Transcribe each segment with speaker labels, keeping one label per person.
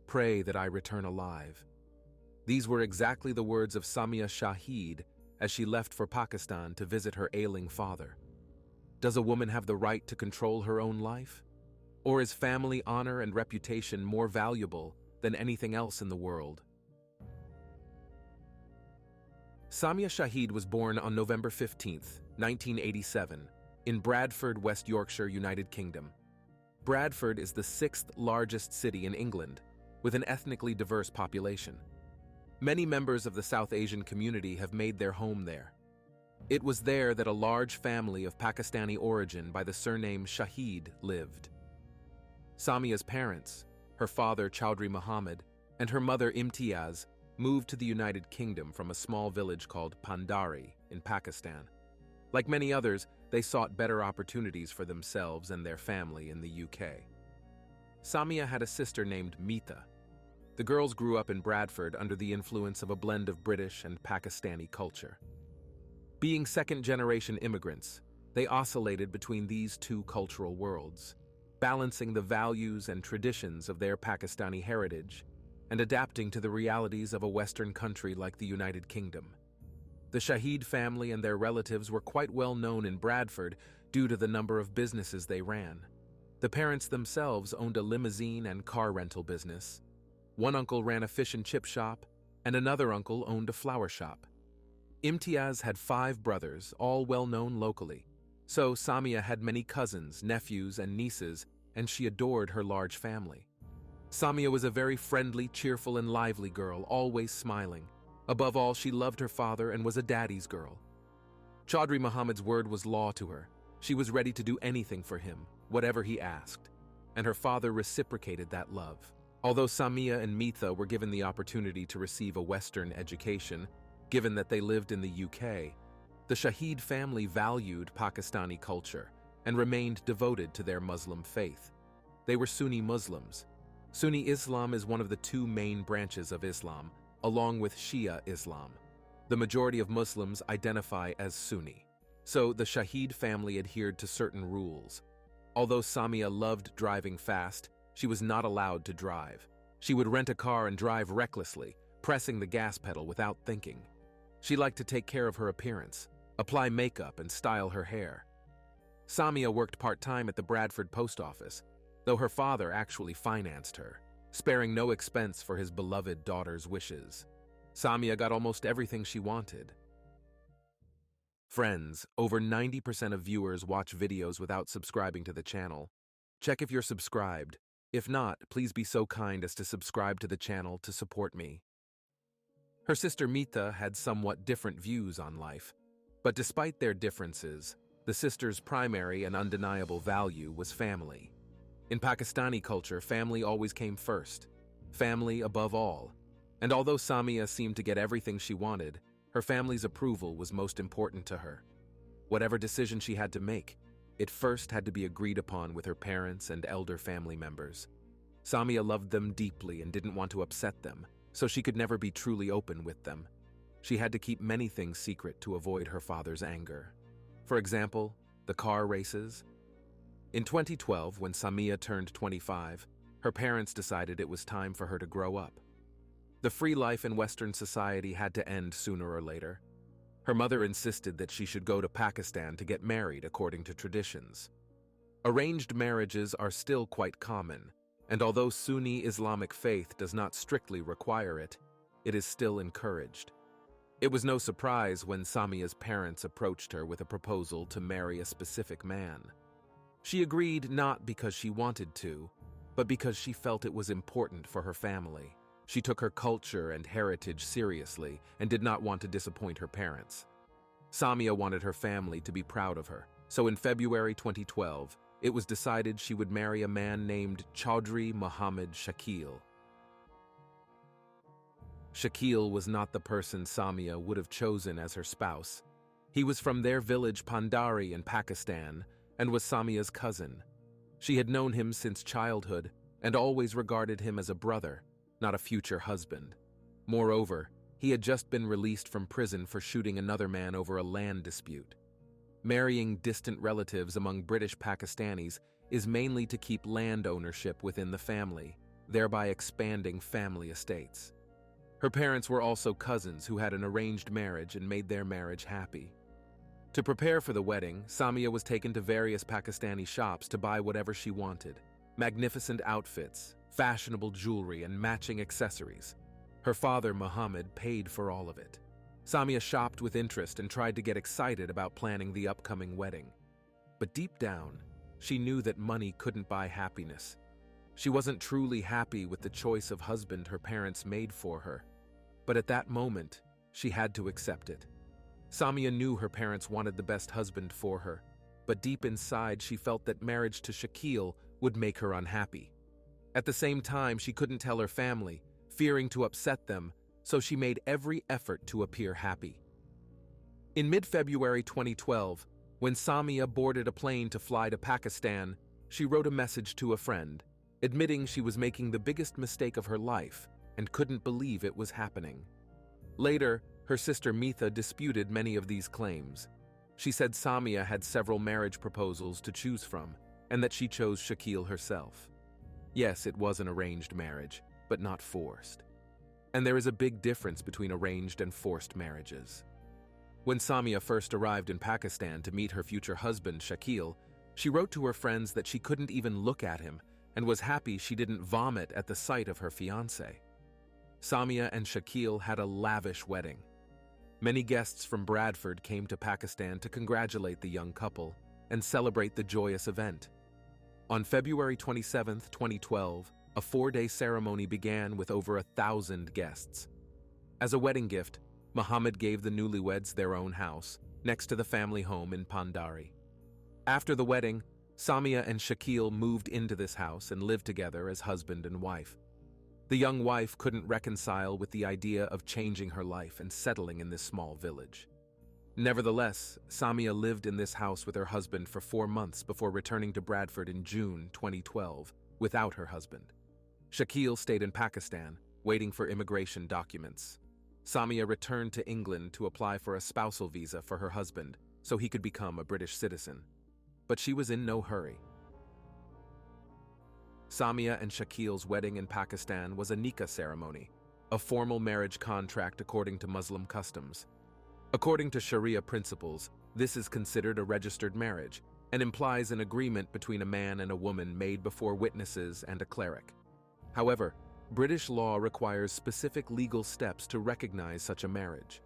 Speaker 1: Pray that I return alive." These were exactly the words of Samia Shahid as she left for Pakistan to visit her ailing father. Does a woman have the right to control her own life? Or is family honor and reputation more valuable than anything else in the world? Samia Shahid was born on November 15, 1987, in Bradford, West Yorkshire, United Kingdom. Bradford is the sixth largest city in England, with an ethnically diverse population. Many members of the South Asian community have made their home there. It was there that a large family of Pakistani origin by the surname Shahid lived. Samia's parents, her father Chaudhry Muhammad and her mother Imtiaz, moved to the United Kingdom from a small village called Pandari in Pakistan. Like many others, they sought better opportunities for themselves and their family in the UK. Samia had a sister named Meeta. The girls grew up in Bradford under the influence of a blend of British and Pakistani culture. Being second-generation immigrants, they oscillated between these two cultural worlds, balancing the values and traditions of their Pakistani heritage and adapting to the realities of a Western country like the United Kingdom. The Shahid family and their relatives were quite well known in Bradford due to the number of businesses they ran. The parents themselves owned a limousine and car rental business. One uncle ran a fish and chip shop, and another uncle owned a flower shop. Imtiaz had 5 brothers, all well known locally. So Samia had many cousins, nephews, and nieces, and she adored her large family. Samia was a very friendly, cheerful, and lively girl, always smiling. Above all, she loved her father and was a daddy's girl. Chaudhry Muhammad's word was law to her. She was ready to do anything for him, whatever he asked, and her father reciprocated that love. Although Samia and Meeta were given the opportunity to receive a Western education, given that they lived in the UK, the Shahid family valued Pakistani culture and remained devoted to their Muslim faith. They were Sunni Muslims. Sunni Islam is one of the 2 main branches of Islam, along with Shia Islam. The majority of Muslims identify as Sunni. So the Shahid family adhered to certain rules. Although Samia loved driving fast, she was not allowed to drive. She would rent a car and drive recklessly, pressing the gas pedal without thinking. She liked to take care of her appearance, apply makeup, and style her hair. Samia worked part-time at the Bradford post office, though her father actually financed her, sparing no expense for his beloved daughter's wishes. Samia got almost everything she wanted. Friends, over 90% of viewers watch videos without subscribing to the channel. Check if you're subscribed. If not, please be so kind as to subscribe to the channel to support me. Her sister Meeta had somewhat different views on life, but despite their differences, the sisters' primary and undeniable value was family. In Pakistani culture, family always came first, family above all, and although Samia seemed to get everything she wanted, her family's approval was most important to her. Whatever decision she had to make, it first had to be agreed upon with her parents and elder family members. Samia loved them deeply and didn't want to upset them, so she could never be truly open with them. She had to keep many things secret to avoid her father's anger. For example, the car races. In 2012, when Samia turned 25, her parents decided it was time for her to grow up. The free life in Western society had to end sooner or later. Her mother insisted that she should go to Pakistan to get married according to traditions. Arranged marriages are still quite common, and although Sunni Islamic faith does not strictly require it, it is still encouraged. It was no surprise when Samia's parents approached her with a proposal to marry a specific man. She agreed not because she wanted to, but because she felt it was important for her family. She took her culture and heritage seriously and did not want to disappoint her parents. Samia wanted her family to be proud of her, so in February 2012, it was decided she would marry a man named Chaudhry Muhammad Shakil. Shakil was not the person Samia would have chosen as her spouse. He was from their village Pandari in Pakistan and was Samia's cousin. She had known him since childhood and always regarded him as a brother, not a future husband. Moreover, he had just been released from prison for shooting another man over a land dispute. Marrying distant relatives among British Pakistanis is mainly to keep land ownership within the family. thereby expanding family estates. Her parents were also cousins who had an arranged marriage and made their marriage happy. To prepare for the wedding, Samia was taken to various Pakistani shops to buy whatever she wanted: magnificent outfits, fashionable jewelry, and matching accessories. Her father, Muhammad, paid for all of it. Samia shopped with interest and tried to get excited about planning the upcoming wedding. But deep down, she knew that money couldn't buy happiness. She wasn't truly happy with the choice of husband her parents made for her. But at that moment, she had to accept it. Samia knew her parents wanted the best husband for her, but deep inside she felt that marriage to Shakil would make her unhappy. At the same time, she couldn't tell her family, fearing to upset them, so she made every effort to appear happy. In mid-February 2012, when Samia boarded a plane to fly to Pakistan, she wrote a message to a friend, admitting she was making the biggest mistake of her life and couldn't believe it was happening. Later, her sister Mitha disputed many of these claims. She said Samia had several marriage proposals to choose from, and that she chose Shakil herself. Yes, it was an arranged marriage, but not forced. And there is a big difference between arranged and forced marriages. When Samia first arrived in Pakistan to meet her future husband, Shakil, she wrote to her friends that she couldn't even look at him and was happy she didn't vomit at the sight of her fiancé. Samia and Shakil had a lavish wedding. Many guests from Bradford came to Pakistan to congratulate the young couple and celebrate the joyous event. On February 27, 2012, a 4-day ceremony began with over 1,000 guests. As a wedding gift, Muhammad gave the newlyweds their own house, next to the family home in Pandari. After the wedding, Samia and Shakil moved into this house and lived together as husband and wife. The young wife couldn't reconcile with the idea of changing her life and settling in this small village. Nevertheless, Samia lived in this house with her husband for 4 months before returning to Bradford in June 2012 without her husband. Shakil stayed in Pakistan, waiting for immigration documents. Samia returned to England to apply for a spousal visa for her husband so he could become a British citizen. But she was in no hurry. Samia and Shakil's wedding in Pakistan was a nikah ceremony, a formal marriage contract according to Muslim customs. According to Sharia principles, this is considered a registered marriage and implies an agreement between a man and a woman made before witnesses and a cleric. However, British law requires specific legal steps to recognize such a marriage.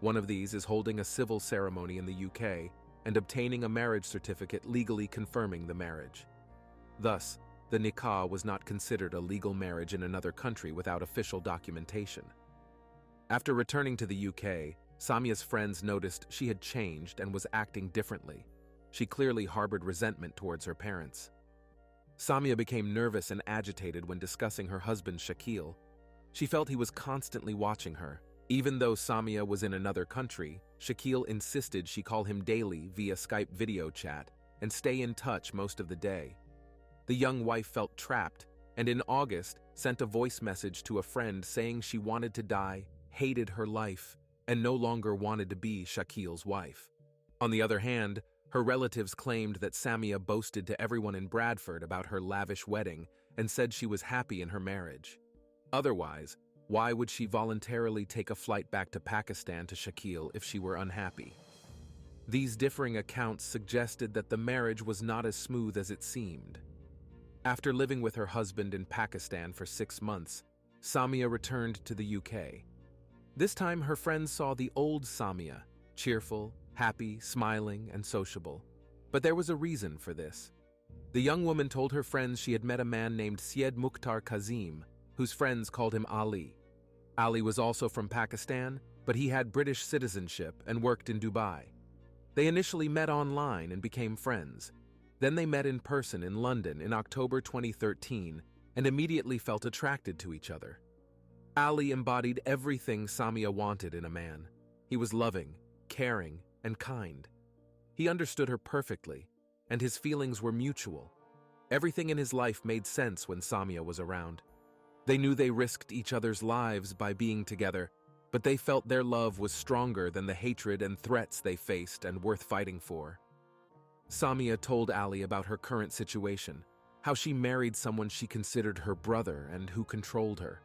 Speaker 1: One of these is holding a civil ceremony in the UK and obtaining a marriage certificate legally confirming the marriage. Thus, the nikah was not considered a legal marriage in another country without official documentation. After returning to the UK, Samia's friends noticed she had changed and was acting differently. She clearly harbored resentment towards her parents. Samia became nervous and agitated when discussing her husband Shakil. She felt he was constantly watching her. Even though Samia was in another country, Shakil insisted she call him daily via Skype video chat and stay in touch most of the day. The young wife felt trapped and in August sent a voice message to a friend saying she wanted to die, hated her life, and no longer wanted to be Shakil's wife. On the other hand, her relatives claimed that Samia boasted to everyone in Bradford about her lavish wedding and said she was happy in her marriage. Otherwise, why would she voluntarily take a flight back to Pakistan to Shakil if she were unhappy? These differing accounts suggested that the marriage was not as smooth as it seemed. After living with her husband in Pakistan for 6 months, Samia returned to the UK. This time her friends saw the old Samia, cheerful, happy, smiling, and sociable. But there was a reason for this. The young woman told her friends she had met a man named Syed Mukhtar Kazim, whose friends called him Ali. Ali was also from Pakistan, but he had British citizenship and worked in Dubai. They initially met online and became friends. Then they met in person in London in October 2013 and immediately felt attracted to each other. Ali embodied everything Samia wanted in a man. He was loving, caring, and kind. He understood her perfectly, and his feelings were mutual. Everything in his life made sense when Samia was around. They knew they risked each other's lives by being together, but they felt their love was stronger than the hatred and threats they faced and worth fighting for. Samia told Ali about her current situation, how she married someone she considered her brother and who controlled her.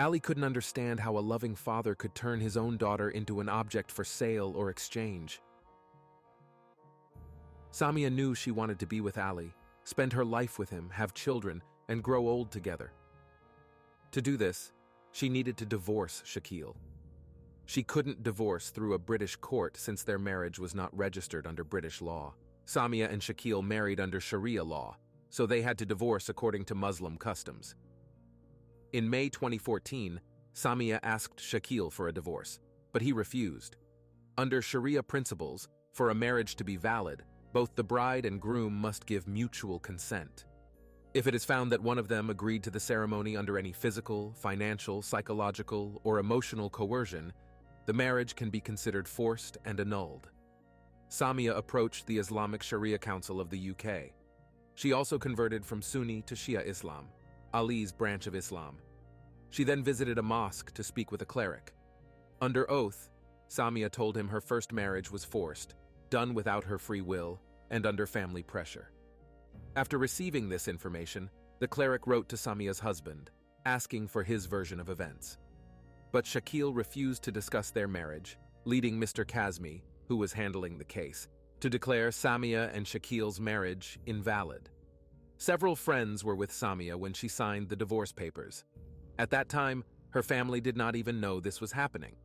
Speaker 1: Ali couldn't understand how a loving father could turn his own daughter into an object for sale or exchange. Samia knew she wanted to be with Ali, spend her life with him, have children, and grow old together. To do this, she needed to divorce Shakil. She couldn't divorce through a British court since their marriage was not registered under British law. Samia and Shakil married under Sharia law, so they had to divorce according to Muslim customs. In May 2014, Samia asked Shakil for a divorce, but he refused. Under Sharia principles, for a marriage to be valid, both the bride and groom must give mutual consent. If it is found that one of them agreed to the ceremony under any physical, financial, psychological, or emotional coercion, the marriage can be considered forced and annulled. Samia approached the Islamic Sharia Council of the UK. She also converted from Sunni to Shia Islam, Ali's branch of Islam. She then visited a mosque to speak with a cleric. Under oath, Samia told him her first marriage was forced, done without her free will, and under family pressure. After receiving this information, the cleric wrote to Samia's husband, asking for his version of events. But Shakil refused to discuss their marriage, leading Mr. Kazmi, who was handling the case, to declare Samia and Shakil's marriage invalid. Several friends were with Samia when she signed the divorce papers. At that time, her family did not even know this was happening.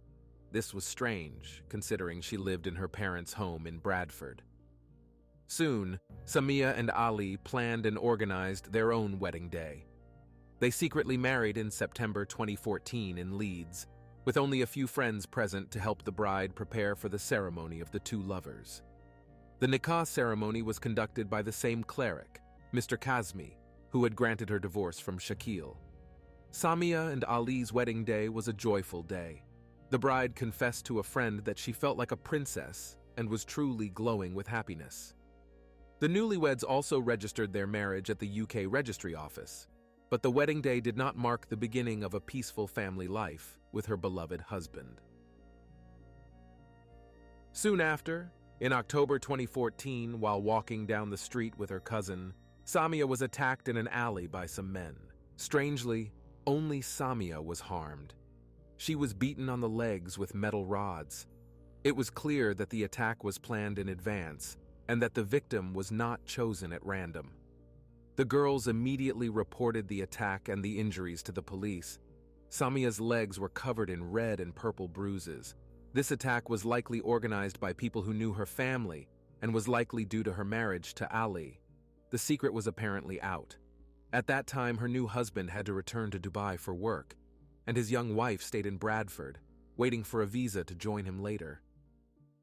Speaker 1: This was strange, considering she lived in her parents' home in Bradford. Soon, Samia and Ali planned and organized their own wedding day. They secretly married in September 2014 in Leeds, with only a few friends present to help the bride prepare for the ceremony of the two lovers. The nikah ceremony was conducted by the same cleric, Mr. Kazmi, who had granted her divorce from Shakil. Samia and Ali's wedding day was a joyful day. The bride confessed to a friend that she felt like a princess and was truly glowing with happiness. The newlyweds also registered their marriage at the UK Registry Office, but the wedding day did not mark the beginning of a peaceful family life with her beloved husband. Soon after, in October 2014, while walking down the street with her cousin, Samia was attacked in an alley by some men. Strangely, only Samia was harmed. She was beaten on the legs with metal rods. It was clear that the attack was planned in advance and that the victim was not chosen at random. The girls immediately reported the attack and the injuries to the police. Samia's legs were covered in red and purple bruises. This attack was likely organized by people who knew her family and was likely due to her marriage to Ali. The secret was apparently out. At that time, her new husband had to return to Dubai for work, and his young wife stayed in Bradford, waiting for a visa to join him later.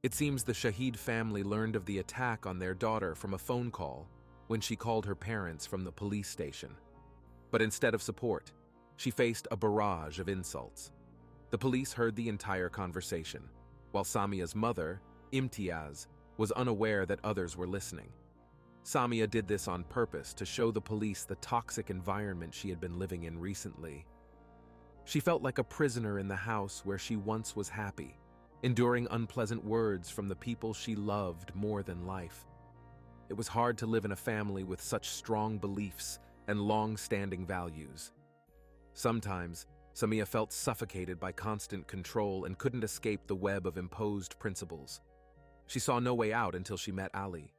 Speaker 1: It seems the Shahid family learned of the attack on their daughter from a phone call when she called her parents from the police station. But instead of support, she faced a barrage of insults. The police heard the entire conversation, while Samia's mother, Imtiaz, was unaware that others were listening. Samia did this on purpose to show the police the toxic environment she had been living in recently. She felt like a prisoner in the house where she once was happy, enduring unpleasant words from the people she loved more than life. It was hard to live in a family with such strong beliefs and long-standing values. Sometimes, Samia felt suffocated by constant control and couldn't escape the web of imposed principles. She saw no way out until she met Ali.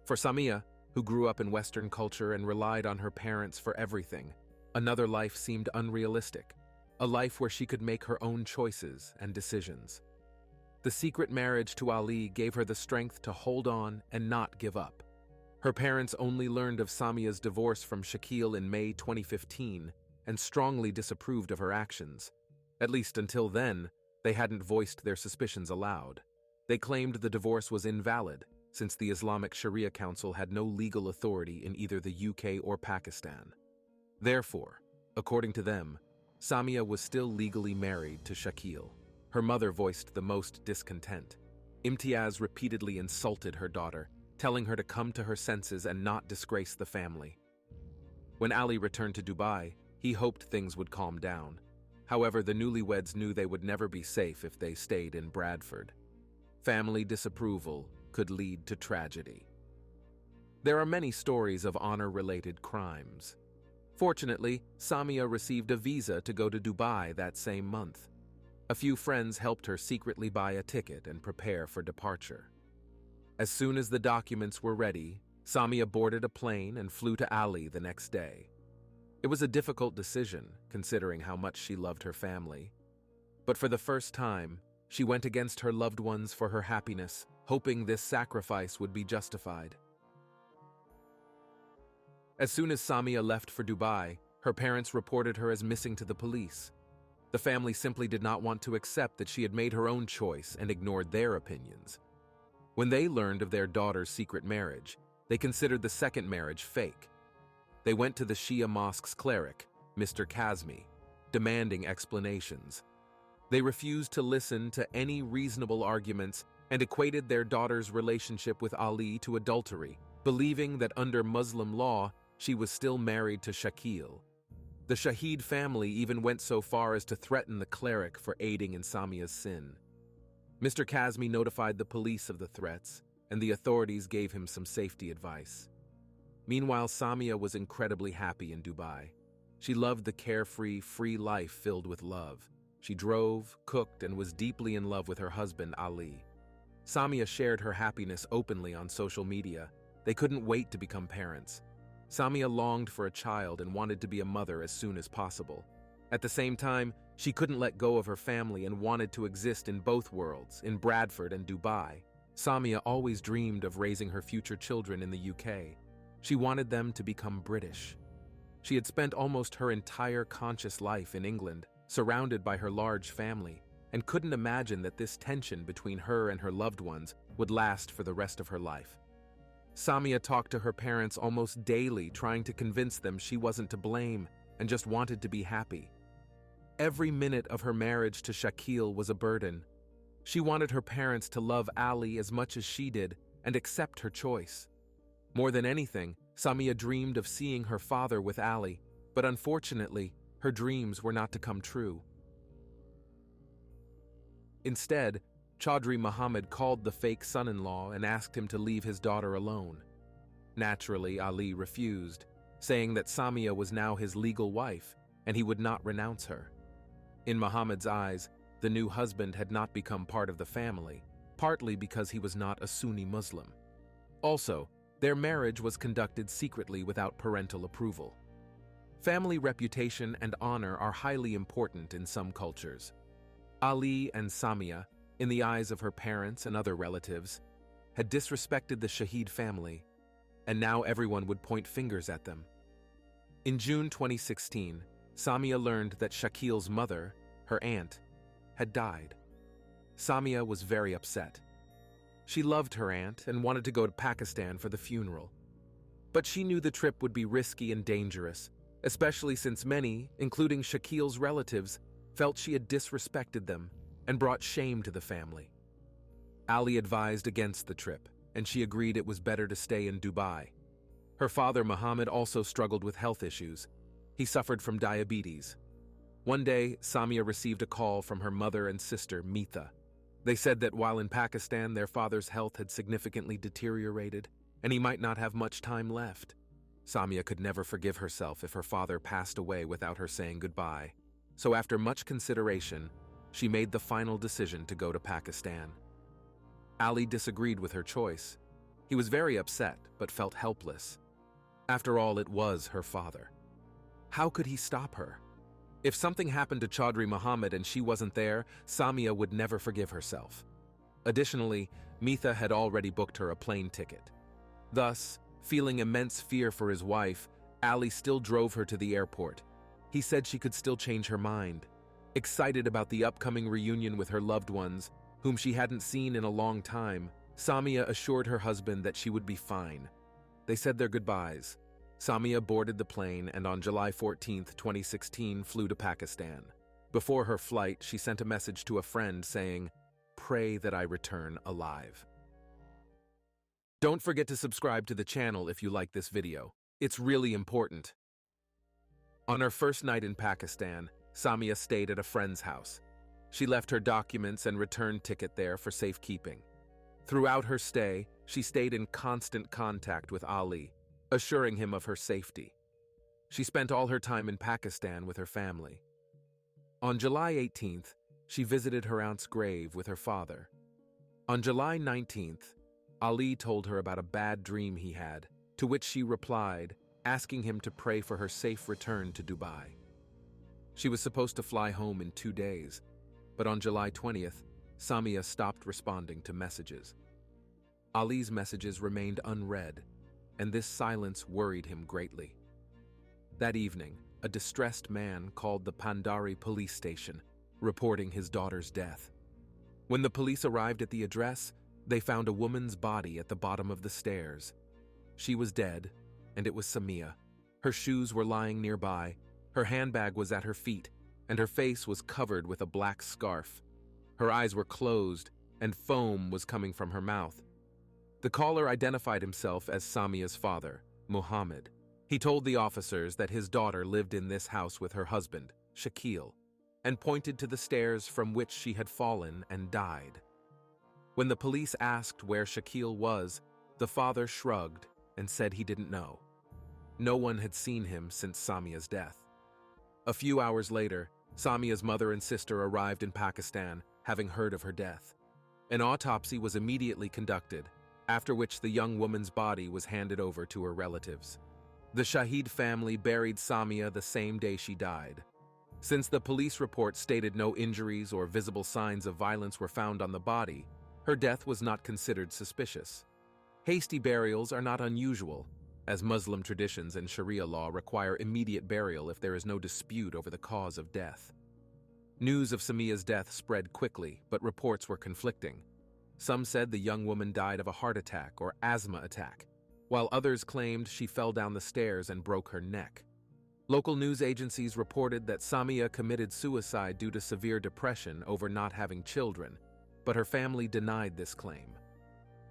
Speaker 1: For Samia, who grew up in Western culture and relied on her parents for everything, another life seemed unrealistic, a life where she could make her own choices and decisions. The secret marriage to Ali gave her the strength to hold on and not give up. Her parents only learned of Samia's divorce from Shakil in May 2015 and strongly disapproved of her actions. At least until then, they hadn't voiced their suspicions aloud. They claimed the divorce was invalid, since the Islamic Sharia Council had no legal authority in either the UK or Pakistan. Therefore, according to them, Samia was still legally married to Shakil. Her mother voiced the most discontent. Imtiaz repeatedly insulted her daughter, telling her to come to her senses and not disgrace the family. When Ali returned to Dubai, he hoped things would calm down. However, the newlyweds knew they would never be safe if they stayed in Bradford. Family disapproval could lead to tragedy. There are many stories of honor-related crimes. Fortunately, Samia received a visa to go to Dubai that same month. A few friends helped her secretly buy a ticket and prepare for departure. As soon as the documents were ready, Samia boarded a plane and flew to Ali the next day. It was a difficult decision, considering how much she loved her family. But for the first time, she went against her loved ones for her happiness, hoping this sacrifice would be justified. As soon as Samia left for Dubai, her parents reported her as missing to the police. The family simply did not want to accept that she had made her own choice and ignored their opinions. When they learned of their daughter's secret marriage, they considered the second marriage fake. They went to the Shia mosque's cleric, Mr. Kazmi, demanding explanations. They refused to listen to any reasonable arguments and equated their daughter's relationship with Ali to adultery, believing that under Muslim law, she was still married to Shakil. The Shahid family even went so far as to threaten the cleric for aiding in Samia's sin. Mr. Kazmi notified the police of the threats, and the authorities gave him some safety advice. Meanwhile, Samia was incredibly happy in Dubai. She loved the carefree, free life filled with love. She drove, cooked, and was deeply in love with her husband, Ali. Samia shared her happiness openly on social media. They couldn't wait to become parents. Samia longed for a child and wanted to be a mother as soon as possible. At the same time, she couldn't let go of her family and wanted to exist in both worlds, in Bradford and Dubai. Samia always dreamed of raising her future children in the UK. She wanted them to become British. She had spent almost her entire conscious life in England, surrounded by her large family, and couldn't imagine that this tension between her and her loved ones would last for the rest of her life. Samia talked to her parents almost daily, trying to convince them she wasn't to blame and just wanted to be happy. Every minute of her marriage to Shakil was a burden. She wanted her parents to love Ali as much as she did and accept her choice. More than anything, Samia dreamed of seeing her father with Ali, but unfortunately, her dreams were not to come true. Instead, Chaudhry Muhammad called the fake son-in-law and asked him to leave his daughter alone. Naturally, Ali refused, saying that Samia was now his legal wife and he would not renounce her. In Muhammad's eyes, the new husband had not become part of the family, partly because he was not a Sunni Muslim. Also, their marriage was conducted secretly without parental approval. Family reputation and honor are highly important in some cultures. Ali and Samia, in the eyes of her parents and other relatives, had disrespected the Shahid family, and now everyone would point fingers at them. In June 2016, Samia learned that Shakil's mother, her aunt, had died. Samia was very upset. She loved her aunt and wanted to go to Pakistan for the funeral. But she knew the trip would be risky and dangerous, especially since many, including Shakil's relatives, felt she had disrespected them and brought shame to the family. Ali advised against the trip, and she agreed it was better to stay in Dubai. Her father, Muhammad, also struggled with health issues. He suffered from diabetes. One day, Samia received a call from her mother and sister, Meetha. They said that while in Pakistan, their father's health had significantly deteriorated, and he might not have much time left. Samia could never forgive herself if her father passed away without her saying goodbye. So after much consideration, she made the final decision to go to Pakistan. Ali disagreed with her choice. He was very upset, but felt helpless. After all, it was her father. How could he stop her? If something happened to Chaudhry Muhammad and she wasn't there, Samia would never forgive herself. Additionally, Meetha had already booked her a plane ticket. Thus, feeling immense fear for his wife, Ali still drove her to the airport. He said she could still change her mind. Excited about the upcoming reunion with her loved ones, whom she hadn't seen in a long time, Samia assured her husband that she would be fine. They said their goodbyes. Samia boarded the plane and on July 14, 2016, flew to Pakistan. Before her flight, she sent a message to a friend saying, "Pray that I return alive." Don't forget to subscribe to the channel if you like this video. It's really important. On her first night in Pakistan, Samia stayed at a friend's house. She left her documents and return ticket there for safekeeping. Throughout her stay, She stayed in constant contact with Ali, assuring him of her safety. She spent all her time in Pakistan with her family. On July 18th, she visited her aunt's grave with her father. On July 19th, Ali told her about a bad dream he had, to which she replied, asking him to pray for her safe return to Dubai. She was supposed to fly home in 2 days, but on July 20th, Samia stopped responding to messages. Ali's messages remained unread, and this silence worried him greatly. That evening, a distressed man called the Pandari police station, reporting his daughter's death. When the police arrived at the address, they found a woman's body at the bottom of the stairs. She was dead, and it was Samia. Her shoes were lying nearby, her handbag was at her feet, and her face was covered with a black scarf. Her eyes were closed, and foam was coming from her mouth. The caller identified himself as Samia's father, Muhammad. He told the officers that his daughter lived in this house with her husband, Shakil, and pointed to the stairs from which she had fallen and died. When the police asked where Shakil was, the father shrugged and said he didn't know. No one had seen him since Samia's death. A few hours later, Samia's mother and sister arrived in Pakistan, having heard of her death. An autopsy was immediately conducted, after which the young woman's body was handed over to her relatives. The Shahid family buried Samia the same day she died. Since the police report stated no injuries or visible signs of violence were found on the body, her death was not considered suspicious. Hasty burials are not unusual, as Muslim traditions and Sharia law require immediate burial if there is no dispute over the cause of death. News of Samia's death spread quickly, but reports were conflicting. Some said the young woman died of a heart attack or asthma attack, while others claimed she fell down the stairs and broke her neck. Local news agencies reported that Samia committed suicide due to severe depression over not having children, but her family denied this claim.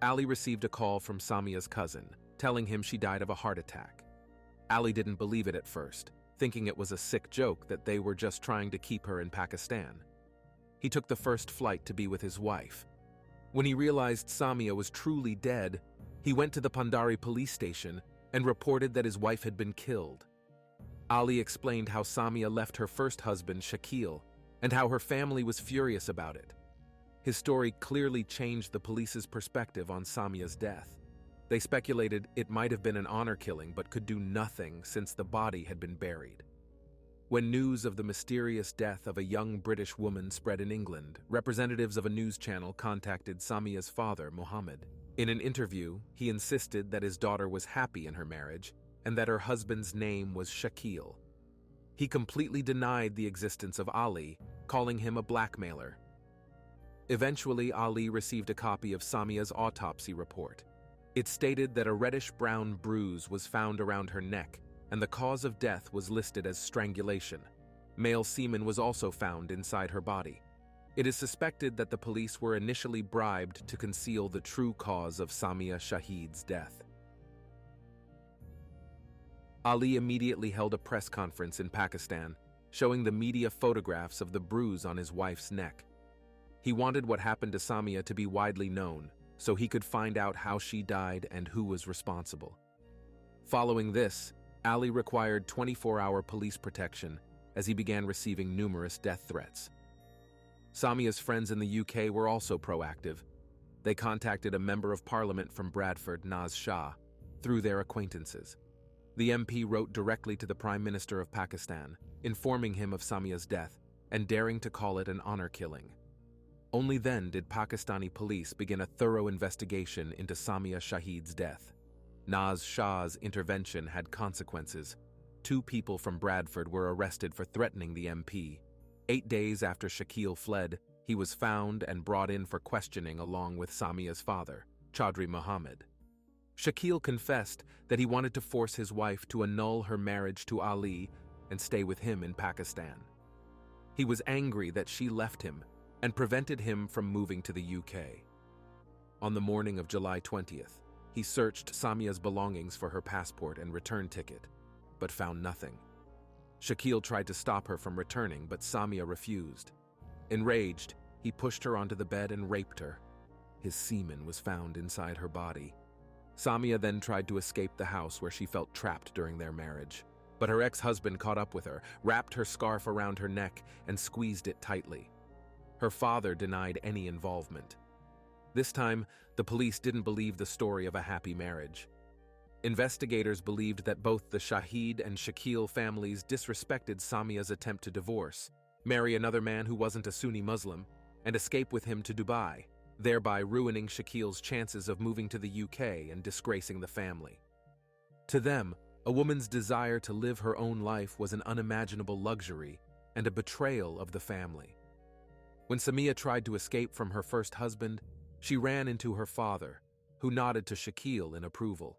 Speaker 1: Ali received a call from Samia's cousin, telling him she died of a heart attack. Ali didn't believe it at first, thinking it was a sick joke that they were just trying to keep her in Pakistan. He took the first flight to be with his wife. When he realized Samia was truly dead, he went to the Pandari police station and reported that his wife had been killed. Ali explained how Samia left her first husband, Shakil, and how her family was furious about it. His story clearly changed the police's perspective on Samia's death. They speculated it might have been an honor killing but could do nothing since the body had been buried. When news of the mysterious death of a young British woman spread in England, representatives of a news channel contacted Samia's father, Muhammad. In an interview, he insisted that his daughter was happy in her marriage and that her husband's name was Shakil. He completely denied the existence of Ali, calling him a blackmailer. Eventually, Ali received a copy of Samia's autopsy report. It stated that a reddish-brown bruise was found around her neck, and the cause of death was listed as strangulation. Male semen was also found inside her body. It is suspected that the police were initially bribed to conceal the true cause of Samia Shahid's death. Ali immediately held a press conference in Pakistan, showing the media photographs of the bruise on his wife's neck. He wanted what happened to Samia to be widely known, so he could find out how she died and who was responsible. Following this, Ali required 24-hour police protection as he began receiving numerous death threats. Samia's friends in the UK were also proactive. They contacted a member of parliament from Bradford, Naz Shah, through their acquaintances. The MP wrote directly to the Prime Minister of Pakistan, informing him of Samia's death and daring to call it an honor killing. Only then did Pakistani police begin a thorough investigation into Samia Shahid's death. Naz Shah's intervention had consequences. 2 people from Bradford were arrested for threatening the MP. 8 days after Shakil fled, he was found and brought in for questioning along with Samia's father, Chaudhry Muhammad. Shakil confessed that he wanted to force his wife to annul her marriage to Ali and stay with him in Pakistan. He was angry that she left him and prevented him from moving to the UK. On the morning of July 20th, he searched Samia's belongings for her passport and return ticket, but found nothing. Shakil tried to stop her from returning, but Samia refused. Enraged, he pushed her onto the bed and raped her. His semen was found inside her body. Samia then tried to escape the house where she felt trapped during their marriage. But her ex-husband caught up with her, wrapped her scarf around her neck, and squeezed it tightly. Her father denied any involvement. This time, the police didn't believe the story of a happy marriage. Investigators believed that both the Shahid and Shakil families disrespected Samia's attempt to divorce, marry another man who wasn't a Sunni Muslim, and escape with him to Dubai, thereby ruining Shakil's chances of moving to the UK and disgracing the family. To them, a woman's desire to live her own life was an unimaginable luxury and a betrayal of the family. When Samia tried to escape from her first husband, she ran into her father, who nodded to Shakil in approval.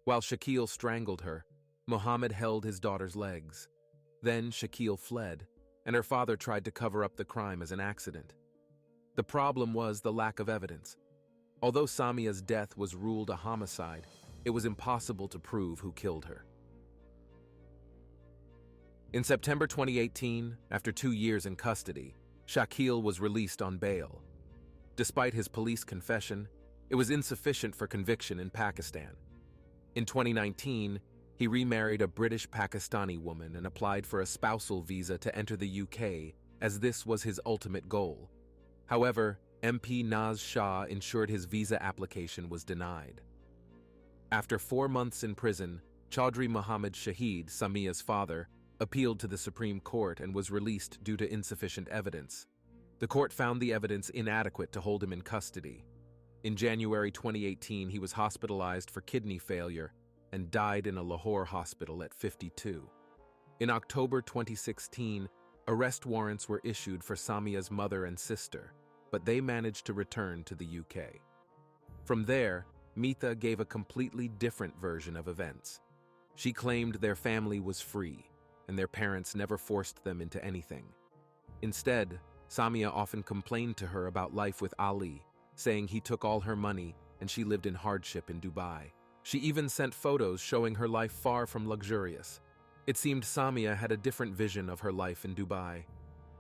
Speaker 1: While Shakil strangled her, Mohammed held his daughter's legs. Then Shakil fled, and her father tried to cover up the crime as an accident. The problem was the lack of evidence. Although Samia's death was ruled a homicide, it was impossible to prove who killed her. In September 2018, after 2 years in custody, Shakil was released on bail. Despite his police confession, it was insufficient for conviction in Pakistan. In 2019, he remarried a British Pakistani woman and applied for a spousal visa to enter the UK, as this was his ultimate goal. However, MP Naz Shah ensured his visa application was denied. After 4 months in prison, Chaudhry Muhammad Shahid, Samia's father, appealed to the Supreme Court and was released due to insufficient evidence. The court found the evidence inadequate to hold him in custody. In January 2018, he was hospitalized for kidney failure and died in a Lahore hospital at 52. In October 2016, arrest warrants were issued for Samia's mother and sister, but they managed to return to the UK. From there, Meeta gave a completely different version of events. She claimed their family was free, and their parents never forced them into anything. Instead, Samia often complained to her about life with Ali, saying he took all her money and she lived in hardship in Dubai. She even sent photos showing her life far from luxurious. It seemed Samia had a different vision of her life in Dubai.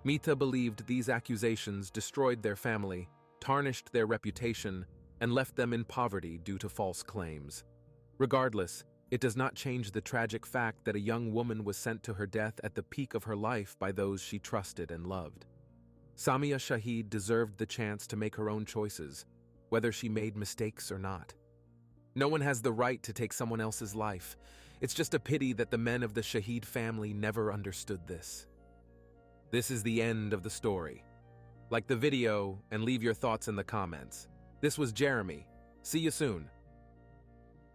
Speaker 1: Meeta believed these accusations destroyed their family, tarnished their reputation, and left them in poverty due to false claims. Regardless, it does not change the tragic fact that a young woman was sent to her death at the peak of her life by those she trusted and loved. Samia Shahid deserved the chance to make her own choices, whether she made mistakes or not. No one has the right to take someone else's life. It's just a pity that the men of the Shahid family never understood this. This is the end of the story. Like the video and leave your thoughts in the comments. This was Jeremy. See you soon.